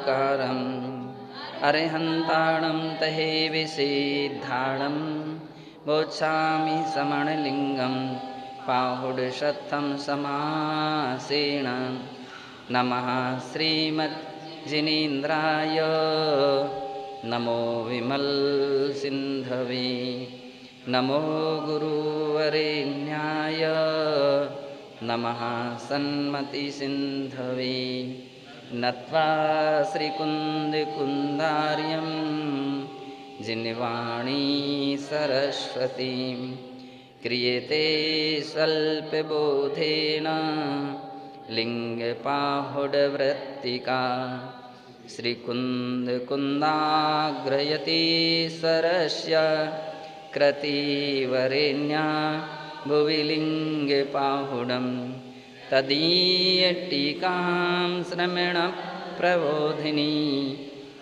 निराकारम् अरिहन्ताणं तहे विसिद्धाणं बोच्छामि समणलिङ्गं पाहुडशत्थं समासेन। नमः श्रीमज्जिनेन्द्राय नमो विमलसिन्धवे नमो गुरुवरेण्याय नमः सन्मतिसिन्धवे। नत्वा श्रीकुन्दकुन्दार्यं जिनवाणी सरस्वतीं क्रियते स्वल्पबोधेन लिङ्गपाहुडवृत्तिका। श्रीकुन्दकुन्दाग्रयतीश्वरस्य क्रतिवरेण्या भुवि लिङ्गपाहुडं तदीयटीकां श्रमणप्रबोधिनी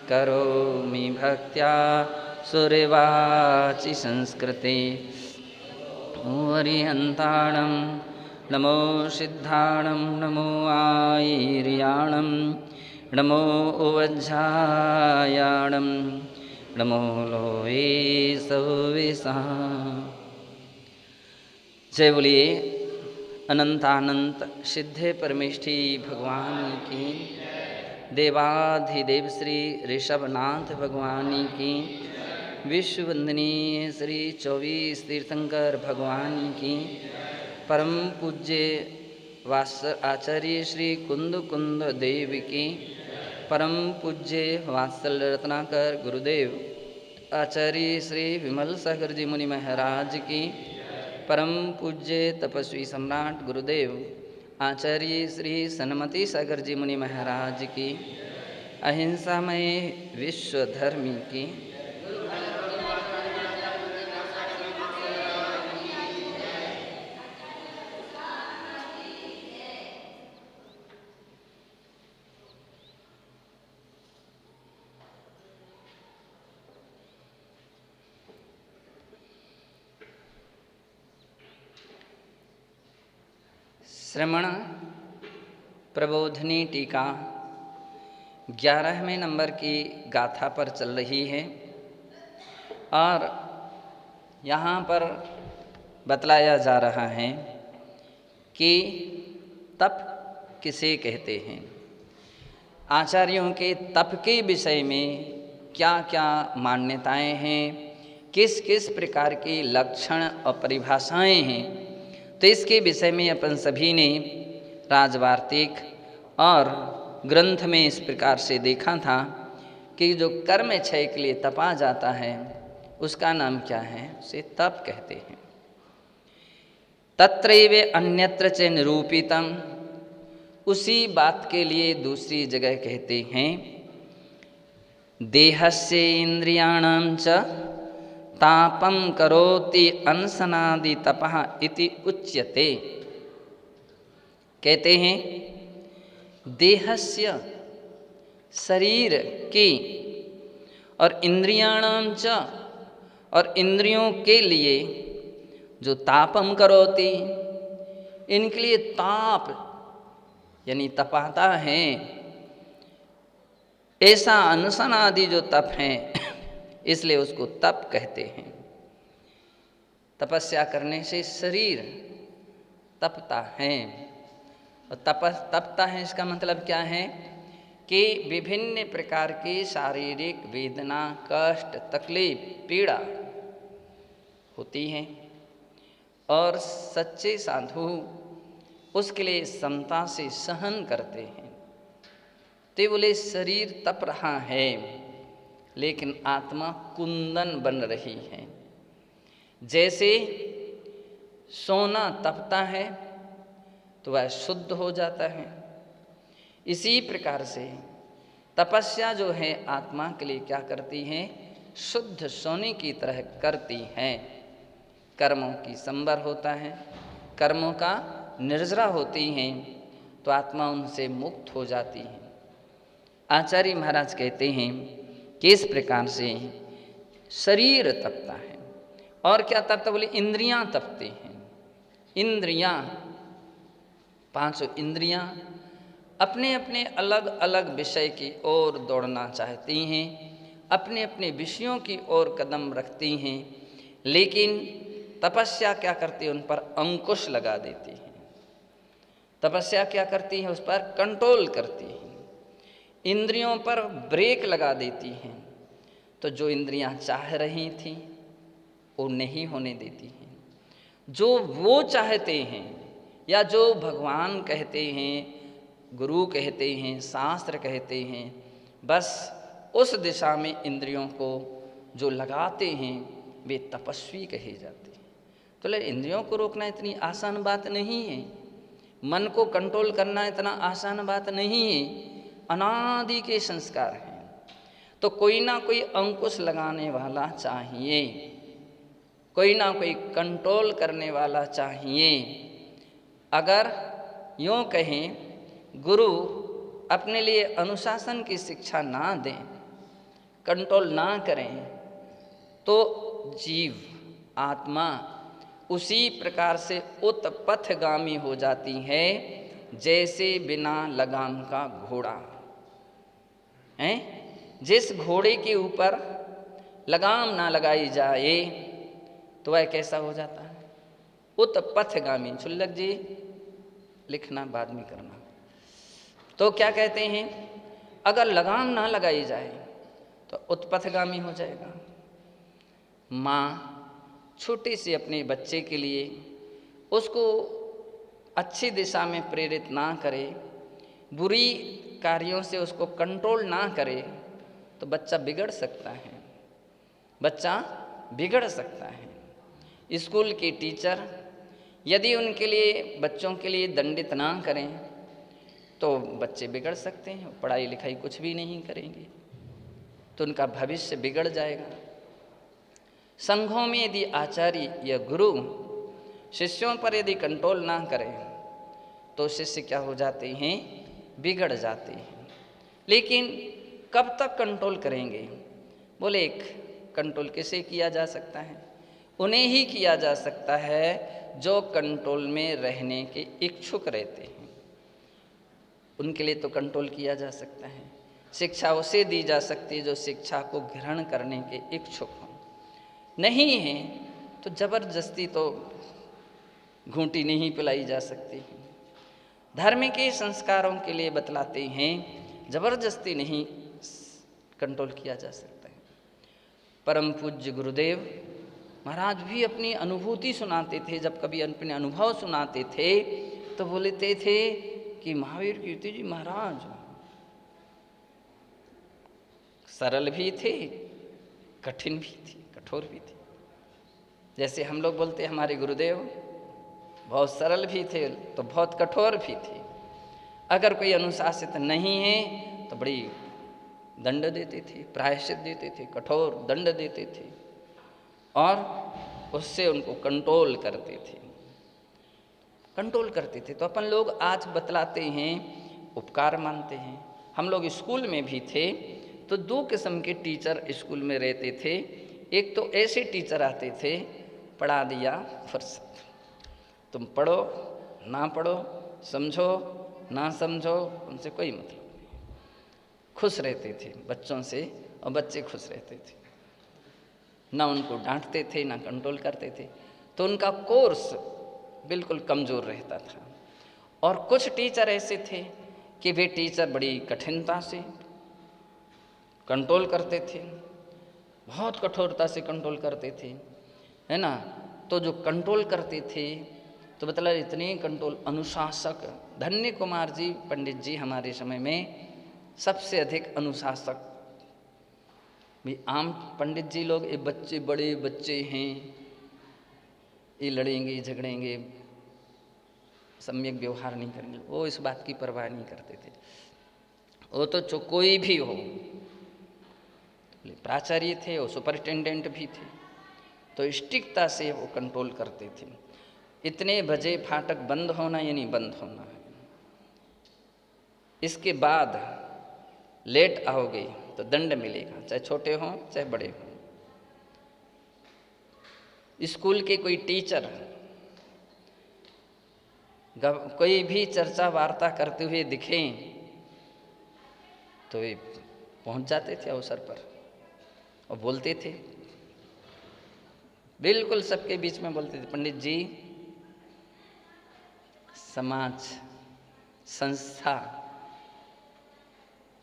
करोमि भक्त्या सुरवाचि संस्कृते। ओरिहन्ताणं नमो सिद्धाणं नमो आयर्याणं नमो उवज्झायाणं नमो लोये सविसा। जय बोलिए अनंतानंत सिद्धे परमेष्ठी भगवान की, देवाधिदेव श्री ऋषभनाथ भगवान की, विश्ववंदनीय श्री 24 तीर्थंकर भगवान की, परम पूज्य आचार्य श्री कुंद कुंद देव की, परम पूज्य वात्सल रत्नाकर गुरुदेव आचार्य श्री विमल सागर जी मुनि महाराज की, परम पूज्य तपस्वी सम्राट गुरुदेव आचार्य श्री सन्मति सागर जी मुनि महाराज की, अहिंसामय विश्वधर्मी की, श्रमण प्रबोधिनी टीका 11वें नंबर की गाथा पर चल रही है और यहाँ पर बतलाया जा रहा है कि तप किसे कहते हैं, आचार्यों के तप के विषय में क्या क्या मान्यताएं हैं, किस किस प्रकार के लक्षण और परिभाषाएं हैं। तो इसके विषय में अपन सभी ने राजवार्तिक और ग्रंथ में इस प्रकार से देखा था कि जो कर्म क्षय के लिए तपा जाता है उसका नाम क्या है, उसे तप कहते हैं। तत्रैव अन्यत्र च निरूपितम, उसी बात के लिए दूसरी जगह कहते हैं देहस्य इंद्रियाणां च तापम करोति अनशनादि तपः इति उच्यते। कहते हैं देहस्य शरीर की और इंद्रियाणां च और इंद्रियों के लिए जो तापम करोति, इनके लिए ताप यानी तपाता है, ऐसा अनशनादि जो तप है इसलिए उसको तप कहते हैं। तपस्या करने से शरीर तपता है और तपता है इसका मतलब क्या है कि विभिन्न प्रकार की शारीरिक वेदना, कष्ट, तकलीफ, पीड़ा होती है और सच्चे साधु उसके लिए समता से सहन करते हैं। तो बोले शरीर तप रहा है लेकिन आत्मा कुंदन बन रही है। जैसे सोना तपता है तो वह शुद्ध हो जाता है, इसी प्रकार से तपस्या जो है आत्मा के लिए क्या करती है, शुद्ध सोने की तरह करती है। कर्मों की संवर होता है, कर्मों का निर्जरा होती हैं तो आत्मा उनसे मुक्त हो जाती है। आचार्य महाराज कहते हैं कि इस प्रकार से शरीर तपता है। और क्या तपता, बोले इंद्रियां तपती हैं। इंद्रियां, 5 इंद्रियां अपने अपने अलग अलग विषय की ओर दौड़ना चाहती हैं, अपने अपने विषयों की ओर कदम रखती हैं, लेकिन तपस्या क्या करती है, उन पर अंकुश लगा देती है। तपस्या क्या करती है, उस पर कंट्रोल करती है, इंद्रियों पर ब्रेक लगा देती हैं। तो जो इंद्रियां चाह रही थीं वो नहीं होने देती हैं, जो वो चाहते हैं या जो भगवान कहते हैं, गुरु कहते हैं, शास्त्र कहते हैं, बस उस दिशा में इंद्रियों को जो लगाते हैं वे तपस्वी कहे जाते हैं। तो इंद्रियों को रोकना इतनी आसान बात नहीं है, मन को कंट्रोल करना इतना आसान बात नहीं है, अनादि के संस्कार हैं। तो कोई ना कोई अंकुश लगाने वाला चाहिए, कोई ना कोई कंट्रोल करने वाला चाहिए। अगर यूँ कहें गुरु अपने लिए अनुशासन की शिक्षा ना दें, कंट्रोल ना करें, तो जीव आत्मा उसी प्रकार से उत्पथगामी हो जाती है जैसे बिना लगाम का घोड़ा है। जिस घोड़े के ऊपर लगाम ना लगाई जाए तो वह कैसा हो जाता है, उत्पथगामी। छुल्लक जी लिखना बाद में करना। तो क्या कहते हैं, अगर लगाम ना लगाई जाए तो उत्पथगामी हो जाएगा। माँ छोटे से अपने बच्चे के लिए उसको अच्छी दिशा में प्रेरित ना करे, बुरी कार्यों से उसको कंट्रोल ना करे, तो बच्चा बिगड़ सकता है, बच्चा बिगड़ सकता है। स्कूल के टीचर यदि उनके लिए बच्चों के लिए दंडित ना करें तो बच्चे बिगड़ सकते हैं, पढ़ाई लिखाई कुछ भी नहीं करेंगे तो उनका भविष्य बिगड़ जाएगा। संघों में यदि आचार्य या गुरु शिष्यों पर यदि कंट्रोल ना करें तो शिष्य क्या हो जाते हैं, बिगड़ जाते हैं। लेकिन कब तक कंट्रोल करेंगे? बोले एक कंट्रोल किसे किया जा सकता है, उन्हें ही किया जा सकता है जो कंट्रोल में रहने के इच्छुक रहते हैं, उनके लिए तो कंट्रोल किया जा सकता है। शिक्षा उसे दी जा सकती है जो शिक्षा को ग्रहण करने के इच्छुक हों, नहीं है तो जबरदस्ती तो घूंटी नहीं पिलाई जा सकती। धर्म के संस्कारों के लिए बतलाते हैं जबरदस्ती नहीं कंट्रोल किया जा सकता है। परम पूज्य गुरुदेव महाराज भी अपनी अनुभूति सुनाते थे, जब कभी अपने अनुभव सुनाते थे तो बोलते थे कि महावीर कीर्ति जी महाराज सरल भी थे, कठिन भी थे, कठोर भी थे। जैसे हम लोग बोलते हमारे गुरुदेव बहुत सरल भी थे तो बहुत कठोर भी थे। अगर कोई अनुशासित नहीं है तो बड़ी दंड देते थे, प्रायश्चित देते थे, कठोर दंड देते थे और उससे उनको कंट्रोल करते थे, कंट्रोल करते थे। तो अपन लोग आज बतलाते हैं, उपकार मानते हैं। हम लोग स्कूल में भी थे तो दो किस्म के टीचर स्कूल में रहते थे। एक तो ऐसे टीचर आते थे, पढ़ा दिया फुर्सत, तुम पढ़ो ना पढ़ो, समझो ना समझो, उनसे कोई मतलब नहीं, खुश रहते थे बच्चों से और बच्चे खुश रहते थे, ना उनको डांटते थे ना कंट्रोल करते थे। तो उनका कोर्स बिल्कुल कमज़ोर रहता था। और कुछ टीचर ऐसे थे कि वे टीचर बड़ी कठिनता से कंट्रोल करते थे, बहुत कठोरता से कंट्रोल करते थे, है ना। तो जो कंट्रोल करते थे तो मतलब इतने कंट्रोल, अनुशासक धन्य कुमार जी पंडित जी हमारे समय में सबसे अधिक अनुशासक भी। आम पंडित जी लोग ये बच्चे बड़े बच्चे हैं, ये लड़ेंगे झगड़ेंगे, सम्यक व्यवहार नहीं करेंगे, वो इस बात की परवाह नहीं करते थे। वो तो कोई भी हो, प्राचार्य थे, वो सुपरिटेंडेंट भी थे, तो स्टिकता से वो कंट्रोल करते थे। इतने बजे फाटक बंद होना यानी बंद होना है, इसके बाद लेट आओगे तो दंड मिलेगा, चाहे छोटे हों चाहे बड़े हों। स्कूल के कोई टीचर कोई भी चर्चा वार्ता करते हुए दिखें तो वे पहुंच जाते थे अवसर पर और बोलते थे, बिल्कुल सबके बीच में बोलते थे, पंडित जी समाज संस्था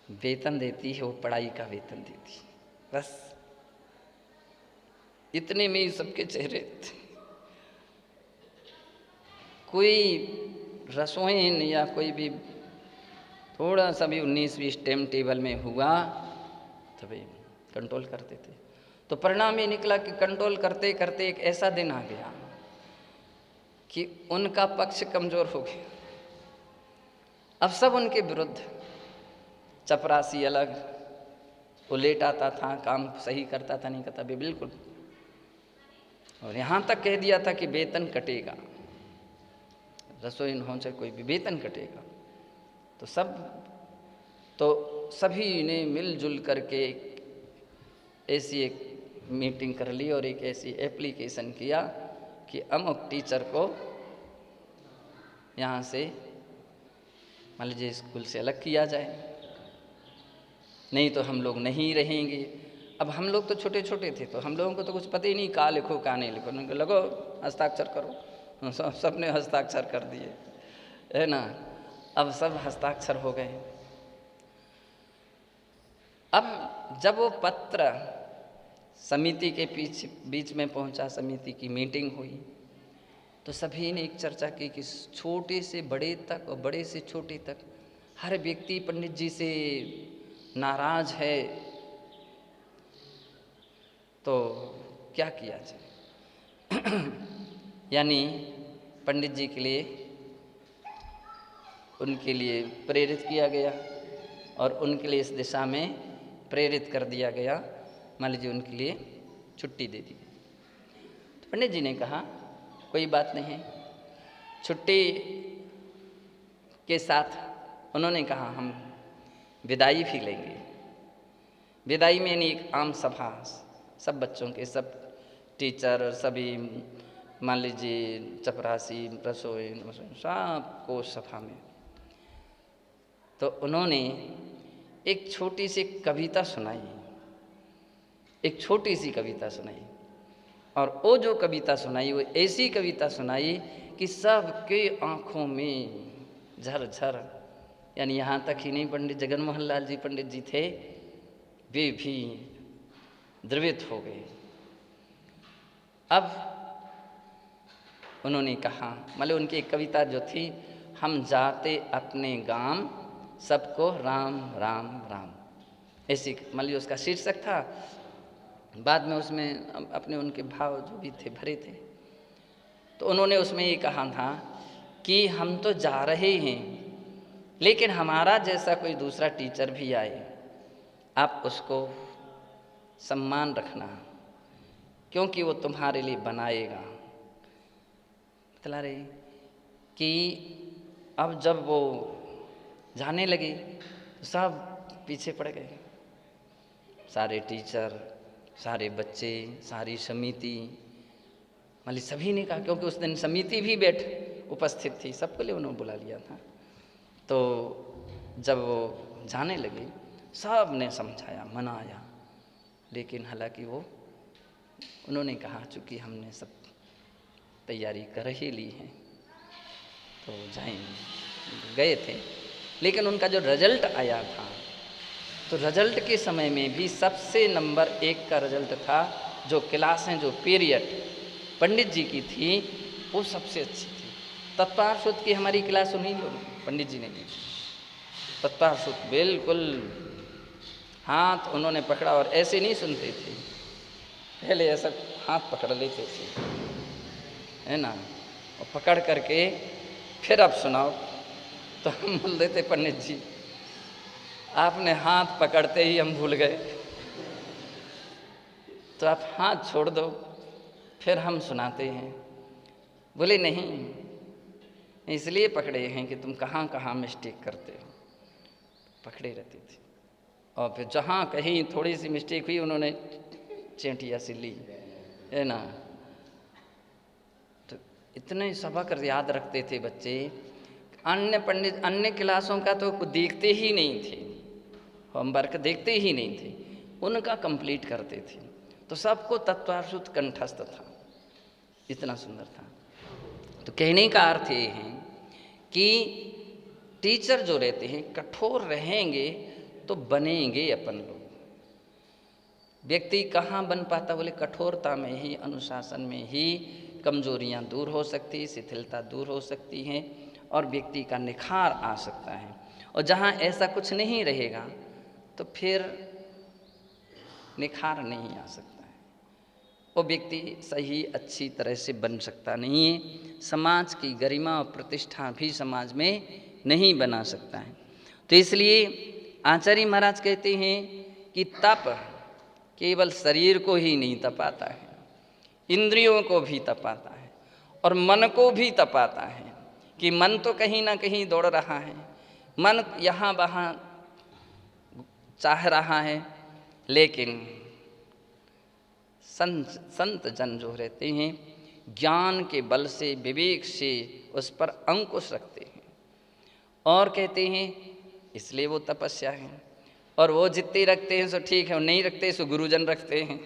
वेतन देती है, वो पढ़ाई का वेतन देती है, बस इतने में ही सबके चेहरे थे। कोई रसोईन या कोई भी थोड़ा सा भी 19-20 टाइम टेबल में हुआ तो भाई कंट्रोल करते थे। तो परिणाम ये निकला कि कंट्रोल करते करते एक ऐसा दिन आ गया कि उनका पक्ष कमजोर हो गया। अब सब उनके विरुद्ध, चपरासी अलग, वो लेट आता था, काम सही करता था नहीं करता भी बिल्कुल, और यहाँ तक कह दिया था कि वेतन कटेगा, रसोई हो चाहे कोई भी वेतन कटेगा। तो सभी ने मिलजुल करके ऐसी एक मीटिंग कर ली और एक ऐसी एप्लीकेशन किया कि अमुक टीचर को यहाँ से मान लीजिए स्कूल से अलग किया जाए, नहीं तो हम लोग नहीं रहेंगे। अब हम लोग तो छोटे छोटे थे तो हम लोगों को तो कुछ पता ही नहीं, कहाँ लिखो कहाँ नहीं लिखो, उनको लगो हस्ताक्षर करो, सब ने हस्ताक्षर कर दिए, है ना। अब सब हस्ताक्षर हो गए। अब जब वो पत्र समिति के बीच में पहुंचा, समिति की मीटिंग हुई, तो सभी ने एक चर्चा की कि छोटे से बड़े तक और बड़े से छोटे तक हर व्यक्ति पंडित जी से नाराज है, तो क्या किया जाए। यानी पंडित जी के लिए, उनके लिए प्रेरित किया गया और उनके लिए इस दिशा में प्रेरित कर दिया गया, मान लीजिए उनके लिए छुट्टी दे दी। तो पंडित जी ने कहा कोई बात नहीं, छुट्टी के साथ उन्होंने कहा हम विदाई भी लेंगे। विदाई में यानी एक आम सभा, सब बच्चों के, सब टीचर, सभी मान लीजिए चपरासी, रसोई सबको सभा में। तो उन्होंने एक छोटी सी कविता सुनाई, एक छोटी सी कविता सुनाई, और वो जो कविता सुनाई वो ऐसी कविता सुनाई कि सबके आँखों में झरझर, यानी यहाँ तक ही नहीं, पंडित जगन मोहन लाल जी पंडित जी थे, वे भी द्रवित हो गए। अब उन्होंने कहा, मतलब उनकी एक कविता जो थी, हम जाते अपने गांव सबको राम राम राम, ऐसी मतलब उसका शीर्षक था। बाद में उसमें अपने उनके भाव जो भी थे भरे थे। तो उन्होंने उसमें ये कहा था कि हम तो जा रहे हैं, लेकिन हमारा जैसा कोई दूसरा टीचर भी आए, आप उसको सम्मान रखना, क्योंकि वो तुम्हारे लिए बनाएगा। बतला रहे कि अब जब वो जाने लगे तो सब पीछे पड़ गए, सारे टीचर, सारे बच्चे, सारी समिति, मतलब सभी ने कहा, क्योंकि उस दिन समिति भी उपस्थित थी, सबके लिए उन्होंने बुला लिया था। तो जब वो जाने लगे सब ने समझाया, मनाया, लेकिन हालांकि वो उन्होंने कहा चूँकि हमने सब तैयारी कर ही ली है तो जाएंगे, गए थे। लेकिन उनका जो रिजल्ट आया था, तो रिजल्ट के समय में भी सबसे नंबर 1 का रिजल्ट था। जो क्लासें, जो पीरियड पंडित जी की थी वो सबसे अच्छी थी। तत्वार्थ की हमारी क्लास उन्हीं पंडित जी ने दी, तत्वार्थ बिल्कुल हाथ उन्होंने पकड़ा, और ऐसे नहीं सुनते थे, पहले ऐसा हाथ पकड़ लेते थे, है ना, और पकड़ करके फिर अब सुनाओ, तो हम बोल देते पंडित जी आपने हाथ पकड़ते ही हम भूल गए, तो आप हाथ छोड़ दो फिर हम सुनाते हैं। बोले नहीं, इसलिए पकड़े हैं कि तुम कहाँ कहाँ मिस्टेक करते हो। पकड़े रहते थे, और फिर जहाँ कहीं थोड़ी सी मिस्टेक हुई उन्होंने चेंटिया सी ली, है ना। तो इतने सबक याद रखते थे बच्चे, अन्य पंडित अन्य क्लासों का तो देखते ही नहीं थे, होमवर्क देखते ही नहीं थे, उनका कंप्लीट करते थे। तो सबको तत्वार्थ कंठस्थ था, इतना सुंदर था। तो कहने का अर्थ ये है कि टीचर जो रहते हैं कठोर रहेंगे तो बनेंगे अपन लोग। व्यक्ति कहाँ बन पाता, बोले कठोरता में ही, अनुशासन में ही कमजोरियाँ दूर हो सकती, शिथिलता दूर हो सकती हैं और व्यक्ति का निखार आ सकता है। और जहाँ ऐसा कुछ नहीं रहेगा तो फिर निखार नहीं आ सकता है, वो व्यक्ति सही अच्छी तरह से बन सकता नहीं है, समाज की गरिमा और प्रतिष्ठा भी समाज में नहीं बना सकता है। तो इसलिए आचार्य महाराज कहते हैं कि तप केवल शरीर को ही नहीं तपाता है, इंद्रियों को भी तपाता है और मन को भी तपाता है। कि मन तो कहीं ना कहीं दौड़ रहा है, मन यहाँ वहाँ चाह रहा है, लेकिन संत जन जो रहते हैं ज्ञान के बल से, विवेक से उस पर अंकुश रखते हैं और कहते हैं इसलिए वो तपस्या है। और वो जितने रखते हैं सो ठीक है, और नहीं रखते सो गुरुजन रखते हैं।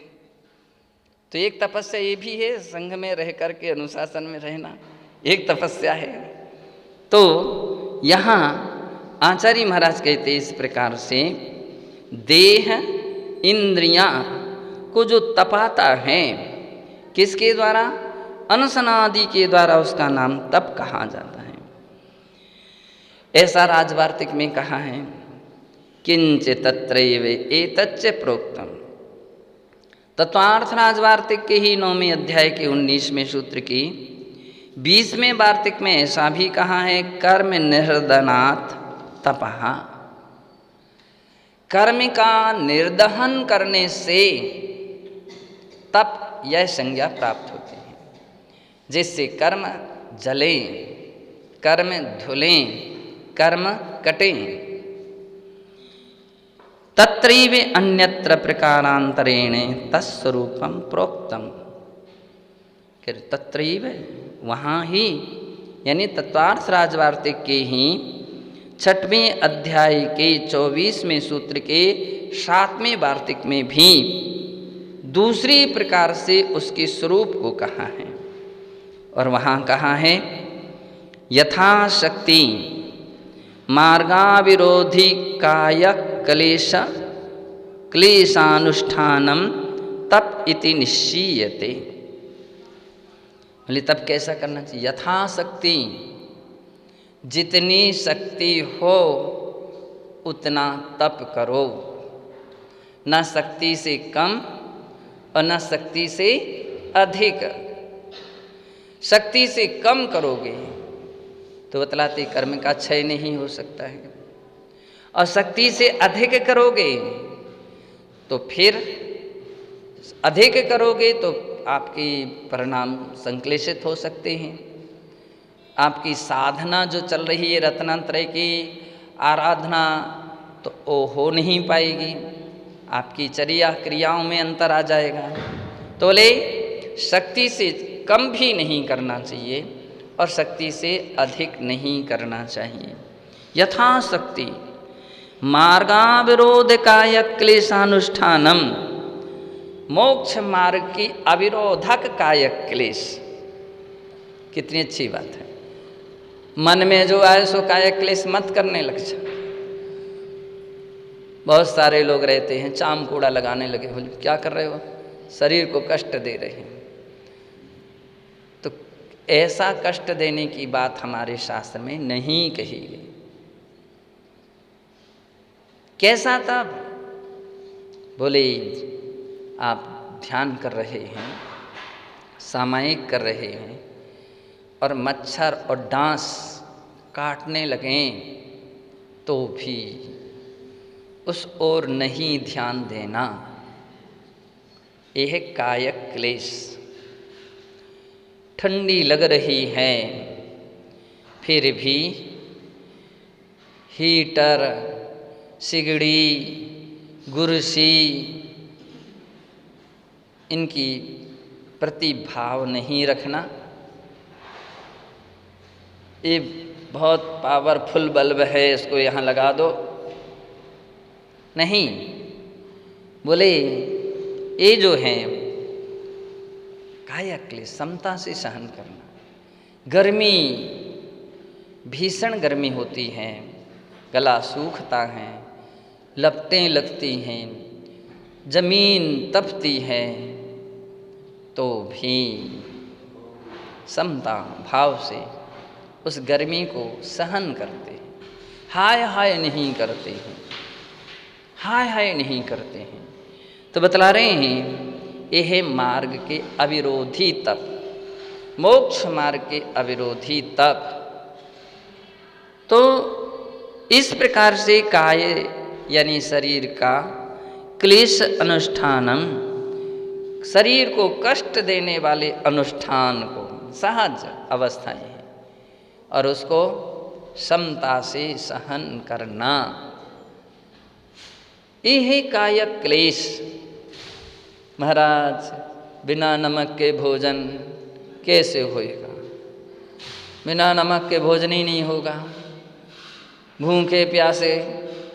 तो एक तपस्या ये भी है, संघ में रह करके अनुशासन में रहना एक तपस्या है। तो यहाँ आचार्य महाराज कहते हैं इस प्रकार से देह इंद्रियां को जो तपाता है, किसके द्वारा, अनशनादि के द्वारा, उसका नाम तप कहा जाता है। ऐसा राजवार्तिक में कहा है, किंच तत्रैव एतच्च प्रोक्तम। तत्वार्थ राजवार्तिक के ही 9वें अध्याय के 19वें सूत्र की 20वें वार्तिक में ऐसा भी कहा है, कर्म निर्दनात् तपः। कर्म का निर्दहन करने से तप यह संज्ञा प्राप्त होती है, जिससे कर्म जलें, कर्म धुलें, कर्म कटें। तत्रैव अन्यत्र प्रकारांतरेण तत्स्वरूपम प्रोक्तम। तत्रैव वहाँ ही, यानी तत्वार्थ राजवार्तिक के ही 6वें अध्याय के 24वें सूत्र के 7वें वार्तिक में भी दूसरी प्रकार से उसके स्वरूप को कहा है। और वहाँ कहा है, यथाशक्ति मार्गाविरोधी काय क्लेशानुष्ठानम तप इति निश्चीयते। बोले तब कैसा करना चाहिए, यथाशक्ति, जितनी शक्ति हो उतना तप करो, न शक्ति से कम और न शक्ति से अधिक। शक्ति से कम करोगे तो बतलाते कर्म का क्षय नहीं हो सकता है, और शक्ति से अधिक करोगे तो फिर अधिक करोगे तो आपकी परिणाम संक्लेशित हो सकते हैं। आपकी साधना जो चल रही है रत्नात्रय की आराधना, तो वो हो नहीं पाएगी, आपकी चर्या क्रियाओं में अंतर आ जाएगा। तो ले शक्ति से कम भी नहीं करना चाहिए और शक्ति से अधिक नहीं करना चाहिए। यथाशक्ति मार्गाविरोधकाय क्लेशानुष्ठानम, मोक्ष मार्ग की अविरोधक काय क्लेश। कितनी अच्छी बात है, मन में जो आए सो काय क्लेश मत करने लग जा। बहुत सारे लोग रहते हैं चाम कूड़ा लगाने लगे, बोले क्या कर रहे हो, शरीर को कष्ट दे रहे हैं। तो ऐसा कष्ट देने की बात हमारे शास्त्र में नहीं कही गई। कैसा तब, बोले आप ध्यान कर रहे हैं, सामायिक कर रहे हैं और मच्छर और डांस काटने लगें तो भी उस ओर नहीं ध्यान देना, यह कायक क्लेश। ठंडी लग रही है फिर भी हीटर, सिगड़ी, गुरसी इनकी प्रति भाव नहीं रखना, ये बहुत पावरफुल बल्ब है, इसको यहाँ लगा दो। नहीं, बोले ये जो है कायक क्लेश, समता से सहन करना। गर्मी, भीषण गर्मी होती है, गला सूखता है, लपटें लगती हैं, जमीन तपती है, तो भी समता भाव से उस गर्मी को सहन करते हैं, हाय हाय नहीं करते हैं, हाय हाय नहीं करते हैं। तो बतला रहे हैं यह मार्ग के अविरोधी तप, मोक्ष मार्ग के अविरोधी तप। तो इस प्रकार से काय यानी शरीर का क्लेश अनुष्ठानम, शरीर को कष्ट देने वाले अनुष्ठान को, सहज अवस्थाएं हैं, और उसको समता से सहन करना, यह कायक क्लेश। महाराज बिना नमक के भोजन कैसे होएगा? बिना नमक के भोजन ही नहीं होगा। भूखे प्यासे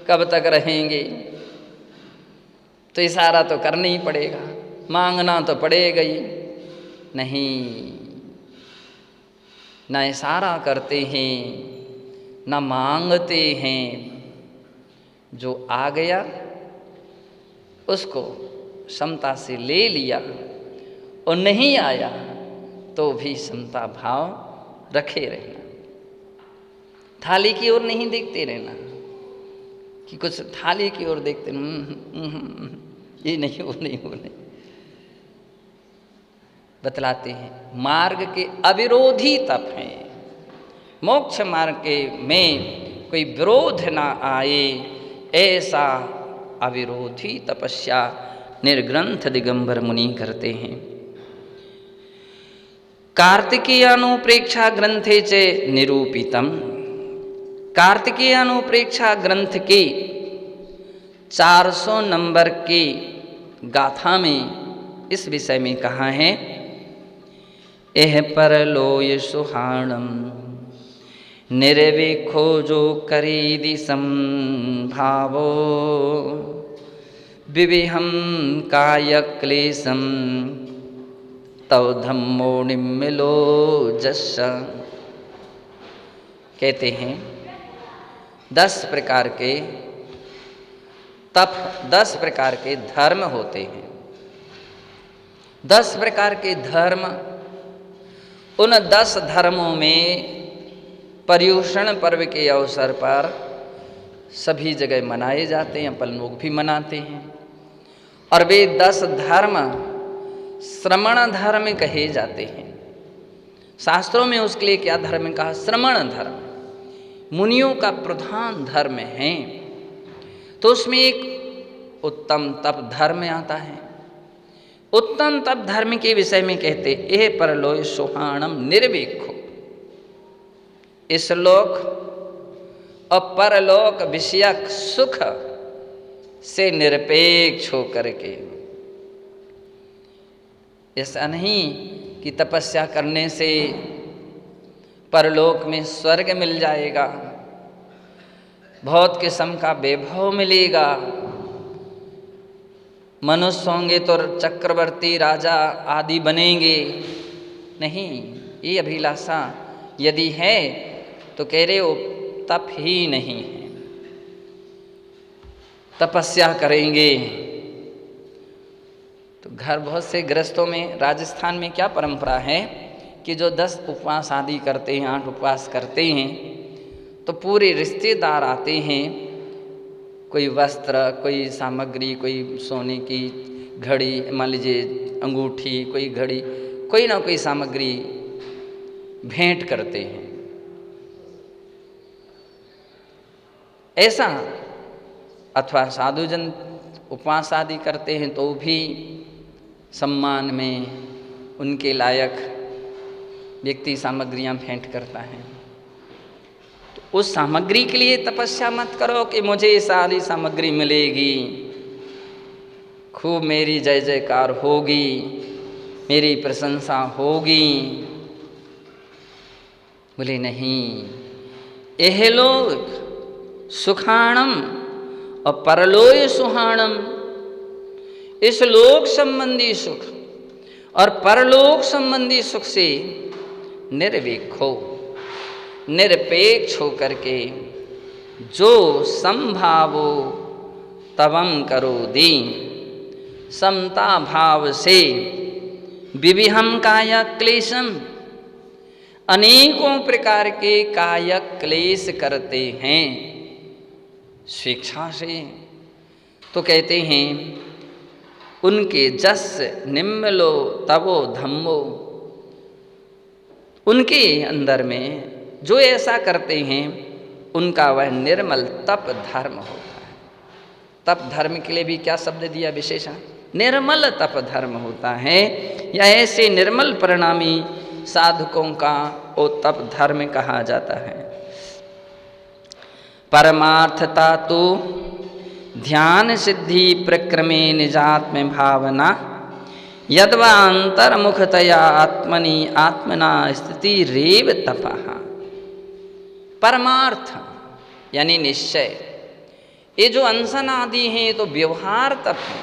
कब तक रहेंगे? तो इशारा तो करना ही पड़ेगा, मांगना तो पड़ेगा ही। नहीं, न इशारा करते हैं न मांगते हैं, जो आ गया उसको समता से ले लिया, और नहीं आया तो भी समता भाव रखे रहना। थाली की ओर नहीं देखते रहना कि कुछ थाली की ओर देखते ये नहीं वो नहीं वो नहीं। बतलाते हैं मार्ग के अविरोधी तप हैं, मोक्ष मार्ग के में कोई विरोध ना आए, ऐसा अविरोधी तपस्या निर्ग्रंथ दिगंबर मुनि करते हैं। कार्तिकेयानुप्रेक्षा ग्रंथे च निरूपितम, कार्तिकेयानुप्रेक्षा ग्रंथ के 400 नंबर के गाथा में इस विषय में कहा है, एह परलोय सुहाणम निर्विखो जो करीदि संभावो विविहम काय क्लेशम तव धम्मो निम्मिलो जस्स। कहते हैं 10 प्रकार के तप, 10 प्रकार के धर्म होते हैं। 10 प्रकार के धर्म, उन 10 धर्मों में पर्युषण पर्व के अवसर पर सभी जगह मनाए जाते हैं, अपन लोग भी मनाते हैं। और वे 10 धर्म श्रमण धर्म कहे जाते हैं। शास्त्रों में उसके लिए क्या धर्म कहा? श्रमण धर्म, मुनियों का प्रधान धर्म है। तो उसमें एक उत्तम तप धर्म आता है। उत्तम तप धर्म के विषय में कहते, एह परलोय सुहाणम निर्विखो, इस लोक और परलोक विषयक सुख से निरपेक्ष होकर के, ऐसा नहीं कि तपस्या करने से परलोक में स्वर्ग मिल जाएगा, बहुत किस्म का वैभव मिलेगा, मनुष्य होंगे तो चक्रवर्ती राजा आदि बनेंगे। नहीं, ये अभिलाषा यदि है तो कह रहे हो तप ही नहीं है। तपस्या करेंगे तो घर, बहुत से गृहस्थों में राजस्थान में क्या परंपरा है कि जो 10 उपवास आदि करते हैं, 8 उपवास करते हैं, तो पूरे रिश्तेदार आते हैं, कोई वस्त्र, कोई सामग्री, कोई सोने की घड़ी, मान लीजिए अंगूठी, कोई घड़ी, कोई ना कोई सामग्री भेंट करते हैं। ऐसा, अथवा साधुजन उपवास आदि करते हैं तो भी सम्मान में उनके लायक व्यक्ति सामग्रियां भेंट करता है। तो उस सामग्री के लिए तपस्या मत करो कि मुझे सारी सामग्री मिलेगी, खूब मेरी जय जयकार होगी, मेरी प्रशंसा होगी, बोले नहीं, एहलोक सुखाणम और परलोय सुहाणम। इस लोक संबंधी सुख और परलोक संबंधी सुख से निर्विक हो, निरपेक्ष हो करके जो संभावो तवम करो दी। समता भाव से विविहम काया क्लेशम, अनेकों प्रकार के कायक क्लेश करते हैं स्वेच्छा से। तो कहते हैं उनके जस निम्मलो तवो धम्मो, उनके अंदर में जो ऐसा करते हैं उनका वह निर्मल तप धर्म होता है। तप धर्म के लिए भी क्या शब्द दिया विशेषण, निर्मल तप धर्म होता है। या ऐसे निर्मल परिणामी साधकों का वो तप धर्म कहा जाता है। परमार्थता तो ध्यान सिद्धि प्रक्रमे निजात्म भावना, यद्वा अंतर्मुखतया आत्मनि आत्मना स्थिति रेव तपः। परमार्थ यानी निश्चय, ये जो अनशन आदि हैं ये तो व्यवहार तप है।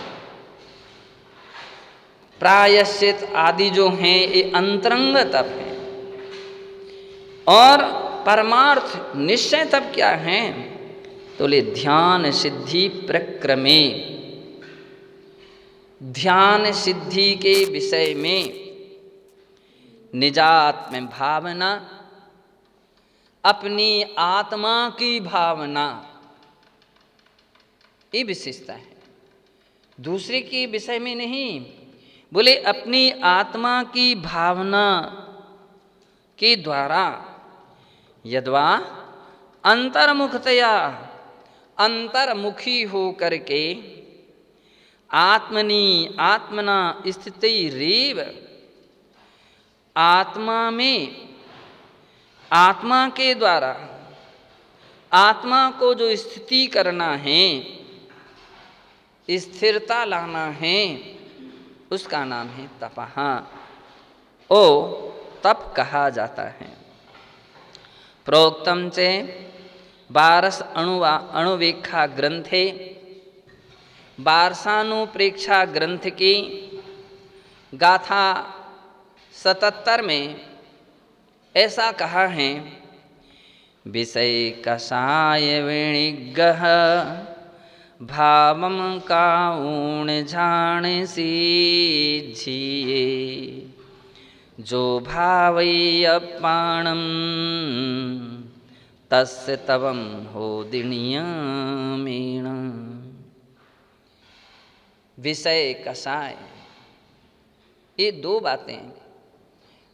प्रायश्चित आदि जो हैं ये अंतरंग तप है। और परमार्थ निश्चय तप क्या है, तो ले ध्यान सिद्धि प्रक्रमे, ध्यान सिद्धि के विषय में निजात्म भावना, अपनी आत्मा की भावना, ये विशेषता है, दूसरे के विषय में नहीं। बोले अपनी आत्मा की भावना के द्वारा, यद्वा अंतर्मुखतया, अंतर्मुखी हो करके, आत्मनि आत्मना स्थिति रेव, आत्मा में, आत्मा के द्वारा आत्मा को जो स्थिति करना है, स्थिरता लाना है, उसका नाम है तपः। ओ तप कहा जाता है। प्रोक्तम चे 12 अणुवेक्षा ग्रंथे, वार्षानुप्रेक्षा ग्रंथ की गाथा 77 में ऐसा कहा है, विषय कषाय वेणिगः भावम काऊण झाण सीझिए, जो भावई अपाणम तस्य तवम हो दिनियमेण। विषय कषाय, ये दो बातें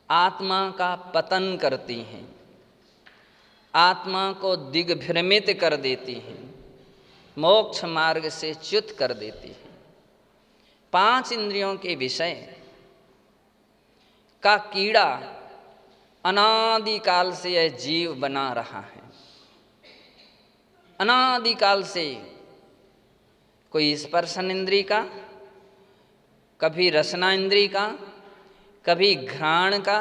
आत्मा का पतन करती हैं, आत्मा को दिग्भ्रमित कर देती हैं, मोक्ष मार्ग से च्युत कर देती है। 5 इंद्रियों के विषय का कीड़ा अनादिकाल से यह जीव बना रहा है। अनादिकाल से कोई स्पर्शन इंद्री का, कभी रसना इंद्री का, कभी घ्राण का,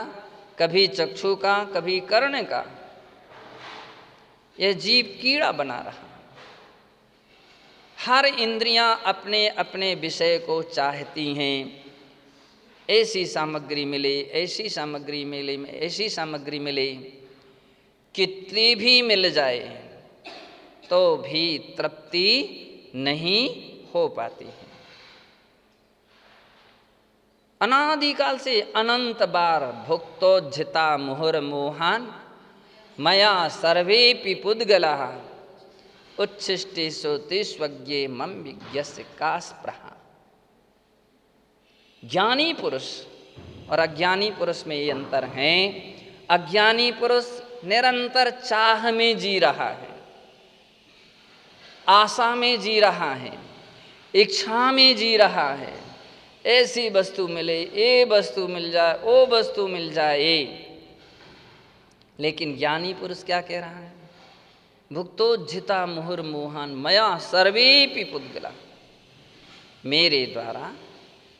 कभी चक्षु का, कभी कर्ण का, यह जीव कीड़ा बना रहा। हर इंद्रियां अपने अपने विषय को चाहती हैं, ऐसी सामग्री मिले, ऐसी सामग्री मिले, ऐसी सामग्री मिले। कितनी भी मिल जाए तो भी तृप्ति नहीं हो पाती है। अनादिकाल से अनंत बार भुक्तोज्झिता मुहुर्मोहान मया सर्वेपि पुद्गलाः उच्छिष्टेषु स्वज्ञे मम विज्ञस्य का स्पृहा। ज्ञानी पुरुष और अज्ञानी पुरुष में ये अंतर है। अज्ञानी पुरुष निरंतर चाह में जी रहा है, आशा में जी रहा है, इच्छा में जी रहा है, ऐसी वस्तु मिले, ये वस्तु मिल जाए, वो वस्तु मिल जाए। लेकिन ज्ञानी पुरुष क्या कह रहा है, भुक्तोज्झिता मुहुर्मोहान मया सर्वेपि पुद्गला, मेरे द्वारा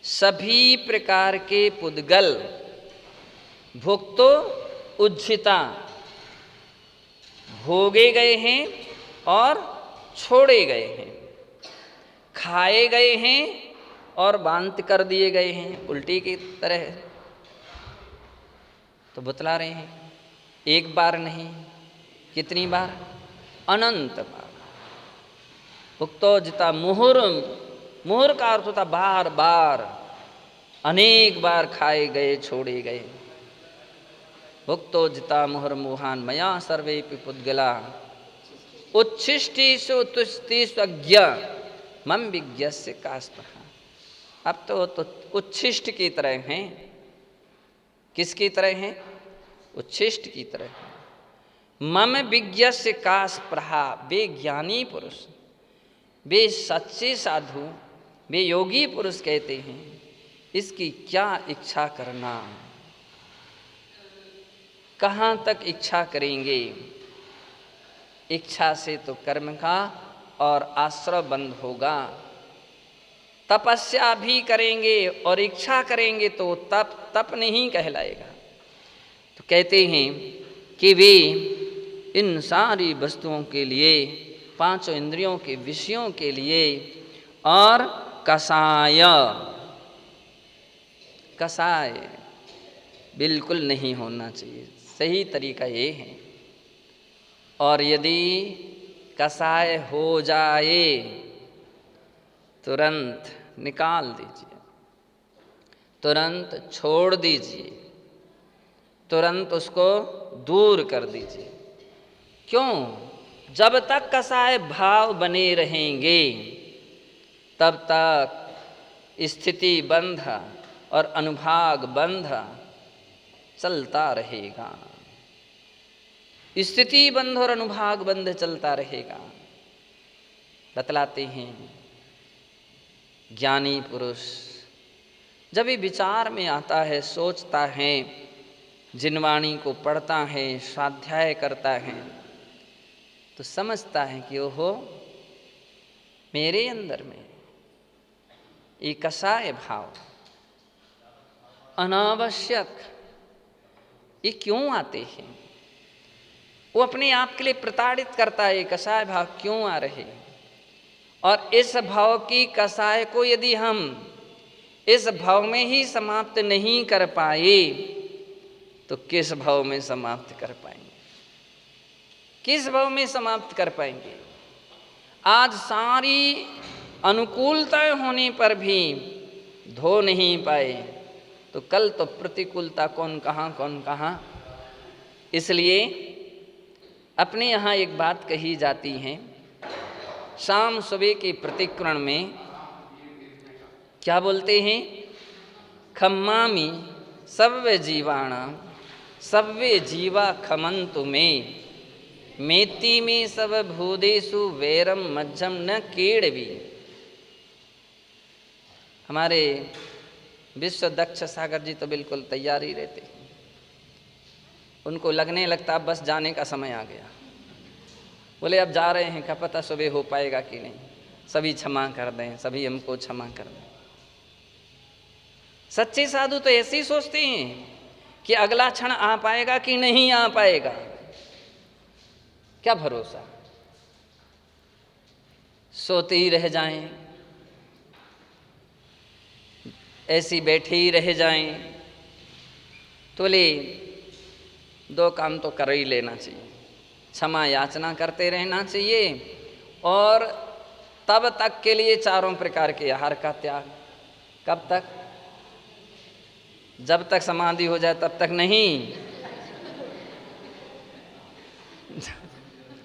सभी प्रकार के पुद्गल, भुक्तो उज्झिता भोगे गए हैं और छोड़े गए हैं, खाए गए हैं और वांत कर दिए गए हैं, उल्टी की तरह। तो बतला रहे हैं एक बार नहीं, कितनी बार? अनंत बार। उक्तो जिता मुहुर, मुहुर का अर्थ होता बार बार, अनेक बार खाए गए छोड़े गए। भुक्तो जिता मुहुर मुहान मया सर्वे पुद्गला उच्छिष्टिषु तुष्टिषु अज्ञ मम विज्ञस्य कास्पहा। अब तो उच्छिष्ट की तरह हैं। किसकी तरह हैं? उच्छिष्ट की तरह हैं। मम विज्ञस्य कास्पहा, वे ज्ञानी पुरुष, वे सच्चे साधु, वे योगी पुरुष कहते हैं इसकी क्या इच्छा करना, कहाँ तक इच्छा करेंगे? इच्छा से तो कर्म का और आश्रय बंद होगा। तपस्या भी करेंगे और इच्छा करेंगे तो तप नहीं कहलाएगा। तो कहते हैं कि वे इन सारी वस्तुओं के लिए, पांचों इंद्रियों के विषयों के लिए, और कसाय, कसाय बिल्कुल नहीं होना चाहिए। सही तरीका ये है। और यदि कसाय हो जाए तुरंत निकाल दीजिए, तुरंत छोड़ दीजिए, तुरंत उसको दूर कर दीजिए। क्यों? जब तक कसाय भाव बने रहेंगे तब तक स्थिति बंध और अनुभाग बंध चलता रहेगा। स्थिति बंध और अनुभाग बंध चलता रहेगा। बतलाते हैं ज्ञानी पुरुष जब ये विचार में आता है, सोचता है, जिनवाणी को पढ़ता है, स्वाध्याय करता है, तो समझता है कि ओहो, मेरे अंदर में ये कसाय भाव अनावश्यक ये क्यों आते हैं? वो अपने आप के लिए प्रताड़ित करता है, कसाय भाव क्यों आ रहे? और इस भाव की कसाय को यदि हम इस भाव में ही समाप्त नहीं कर पाए तो किस भाव में समाप्त कर पाएंगे? किस भाव में समाप्त कर पाएंगे? आज सारी अनुकूलताएं होने पर भी धो नहीं पाए तो कल तो प्रतिकूलता कौन कहाँ। इसलिए अपने यहाँ एक बात कही जाती है, शाम सुबह के प्रतिक्रमण में क्या बोलते हैं? खम्मामि सव्य जीवाणाम सव्य जीवा खमंतु में मेति में सब भूदेषु वैरम मज्जम न केड़वी। हमारे विश्व दक्ष सागर जी तो बिल्कुल तैयार ही रहते, उनको लगने लगता बस जाने का समय आ गया। बोले अब जा रहे हैं, क्या पता सुबह हो पाएगा कि नहीं, सभी क्षमा कर दें, सभी हमको क्षमा कर दें। सच्चे साधु तो ऐसे ही सोचते हैं कि अगला क्षण आ पाएगा कि नहीं आ पाएगा, क्या भरोसा। सोते ही रह जाएं, ऐसी बैठे ही रह जाएं, तो ले दो काम तो कर ही लेना चाहिए, क्षमा याचना करते रहना चाहिए और तब तक के लिए चारों प्रकार के आहार का त्याग। कब तक? जब तक समाधि हो जाए तब तक नहीं,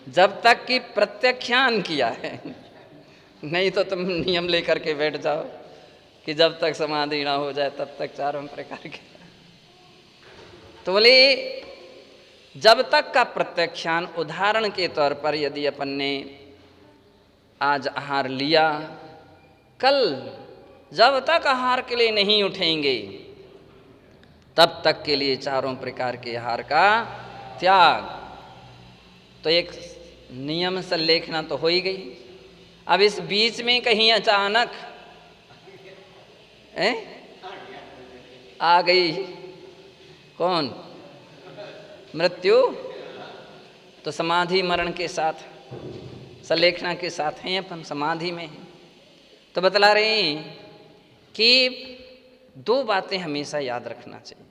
जब तक कि प्रत्याख्यान किया है। नहीं तो तुम नियम लेकर के बैठ जाओ कि जब तक समाधि ना हो जाए तब तक चारों प्रकार के। तो बोले जब तक का प्रत्याख्यान, उदाहरण के तौर पर यदि अपन ने आज आहार लिया, कल जब तक आहार के लिए नहीं उठेंगे तब तक के लिए चारों प्रकार के आहार का त्याग। तो एक नियम से लेखना तो हो ही गई। अब इस बीच में कहीं अचानक आ गई कौन? मृत्यु। तो समाधि मरण के साथ संलेखना के साथ हैं, अपन समाधि में हैं। तो बतला रहे हैं कि दो बातें हमेशा याद रखना चाहिए,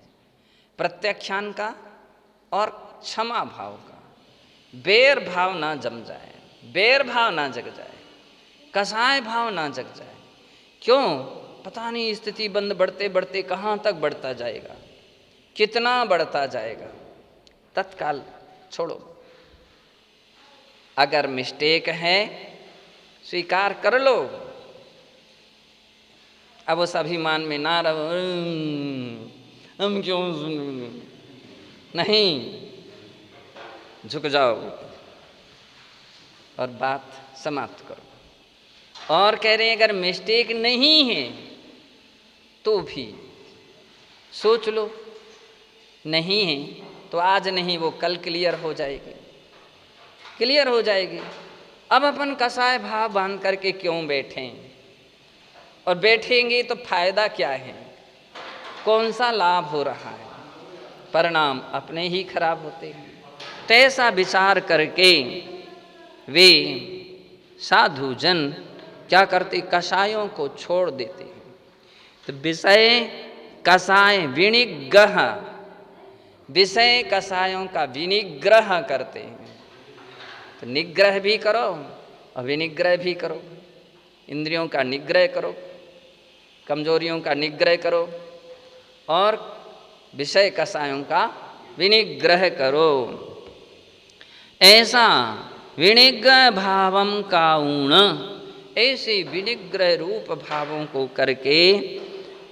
प्रत्याख्यान का और क्षमा भाव का। बैर भाव ना जम जाए, बैर भाव ना जग जाए, कसाय भाव ना जग जाए। क्यों? पता नहीं स्थिति बंद बढ़ते बढ़ते कहाँ तक बढ़ता जाएगा, कितना बढ़ता जाएगा। तत्काल छोड़ो। अगर मिस्टेक है स्वीकार कर लो। अब उस अभिमान में ना रहो, हम क्यों नहीं, झुक जाओ और बात समाप्त करो। और कह रहे हैं अगर मिस्टेक नहीं है तो भी सोच लो, नहीं है तो आज नहीं वो कल क्लियर हो जाएगी, क्लियर हो जाएगी। अब अपन कसाय भाव बांध करके क्यों बैठें? और बैठेंगे तो फायदा क्या है? कौन सा लाभ हो रहा है? परिणाम अपने ही खराब होते हैं। तो ऐसा विचार करके वे साधु जन क्या करते? कसायों को छोड़ देते हैं। तो विषय कसाय विनिग्रह, विषय कसायों का विनिग्रह करते हैं। तो निग्रह भी करो और विनिग्रह भी करो। इंद्रियों का निग्रह करो, कमजोरियों का निग्रह करो और विषय कसायों का विनिग्रह करो। ऐसा विनिग्रह भावम काउण, ऐसे विनिग्रह रूप भावों को करके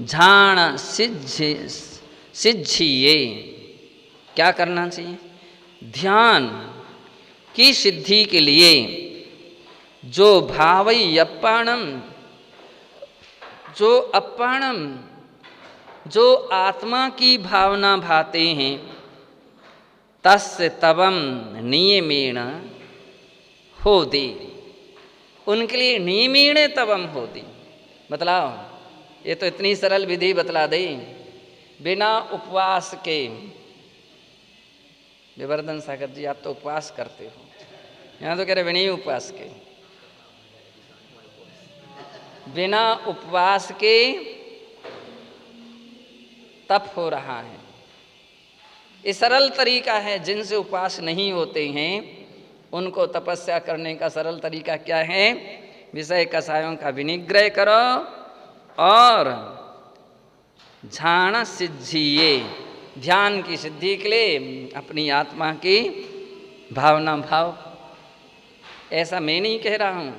झाण सिद्धिये, क्या करना चाहिए? ध्यान की सिद्धि के लिए जो भावयप्पाणम, जो अप्पाणम, जो आत्मा की भावना भाते हैं, तस्य तवम नियमेण होति, उनके लिए नियमेण तवम होति। बतलाओ, ये तो इतनी सरल विधि बतला दे, बिना उपवास के। विवर्धन सागर जी आप तो उपवास करते हो, यहाँ तो कह रहे बिना उपवास के, बिना उपवास के तप हो रहा है। ये सरल तरीका है। जिनसे उपवास नहीं होते हैं उनको तपस्या करने का सरल तरीका क्या है? विषय कसायों का विनिग्रह करो और झाण सिद्धिये, ध्यान की सिद्धि के लिए अपनी आत्मा की भावना भाव। ऐसा मैं नहीं कह रहा हूँ,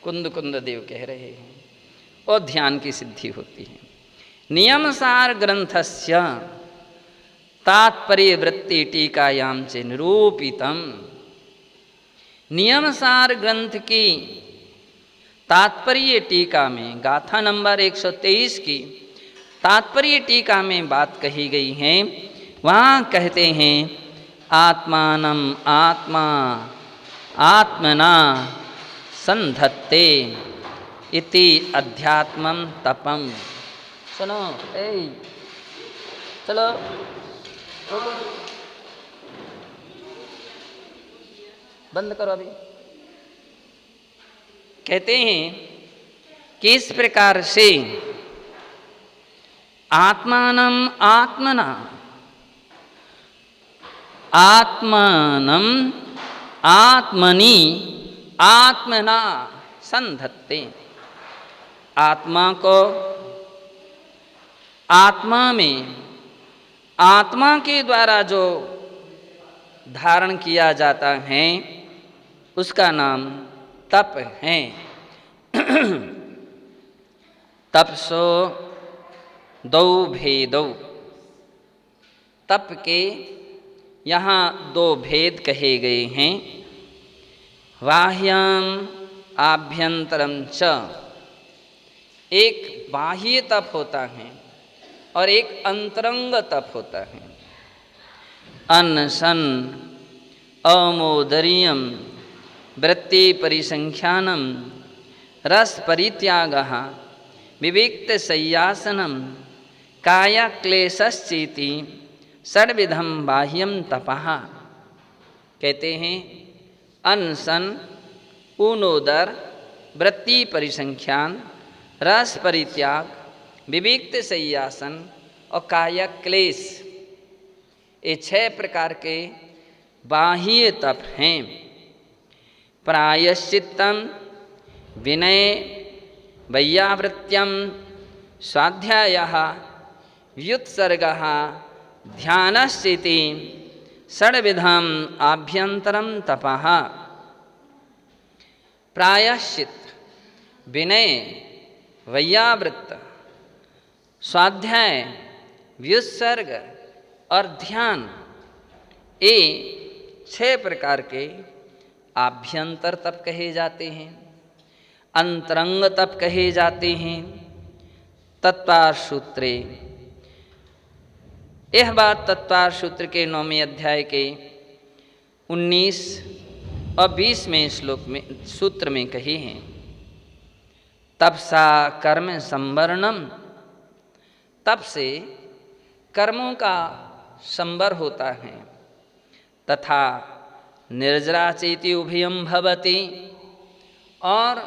कुंद कुंद देव कह रहे हैं। और ध्यान की सिद्धि होती है। नियमसार ग्रंथस्य तात्पर्य वृत्ति टीकायाम च निरूपितम, नियमसार ग्रंथ की तात्पर्य टीका में, गाथा नंबर 123 की तात्पर्य टीका में बात कही गई है। वहाँ कहते हैं आत्मानम आत्मा आत्मना संधत्ते इति अध्यात्मम तपम। सुनो, चलो बंद करो अभी। कहते हैं कि इस प्रकार से आत्मानम आत्मना, आत्मानम आत्मनि आत्मना संधत्ते, आत्मा को आत्मा में, आत्मा के द्वारा जो धारण किया जाता है उसका नाम तप है। तपसो दौ भेदौ, तप के यहाँ दो भेद कहे गए हैं। बाह्यम आभ्यंतरम च, एक बाह्य तप होता है और एक अंतरंग तप होता है। अनशन अमोदरियम वृत्ति परिसंख्यानम रस परित्यागः विविक्त शय्यासनम काया क्लेशश्चेति षड्विधम बाह्यम तपः। कहते हैं अनशन, ऊनोदर, वृत्ति परिसंख्यान, रस परित्याग, विविक्त शय्यासन और कायक क्लेश, ये 6 प्रकार के बाह्य तप हैं। प्रायश्चित्तम, विनय, वैयावृत्यम, स्वाध्यायः, व्युत्सर्गः, ध्यानश्चिति, षड्विधम आभ्यंतरम तपः। प्रायश्चित, विनय, वैयावृत्त, स्वाध्याय, व्युत्सर्ग और ध्यान, ये 6 प्रकार के आभ्यंतर तप कहे जाते हैं, अंतरंग तप कहे जाते हैं। तत्वार सूत्रे, यह बात तत्वार सूत्र के 9वें अध्याय के 19 और 20वें श्लोक में सूत्र में कही हैं। तपसा कर्म संवरणम, तप से कर्मों का संवर होता है। तथा निर्जरा चेति उभयम भवति, और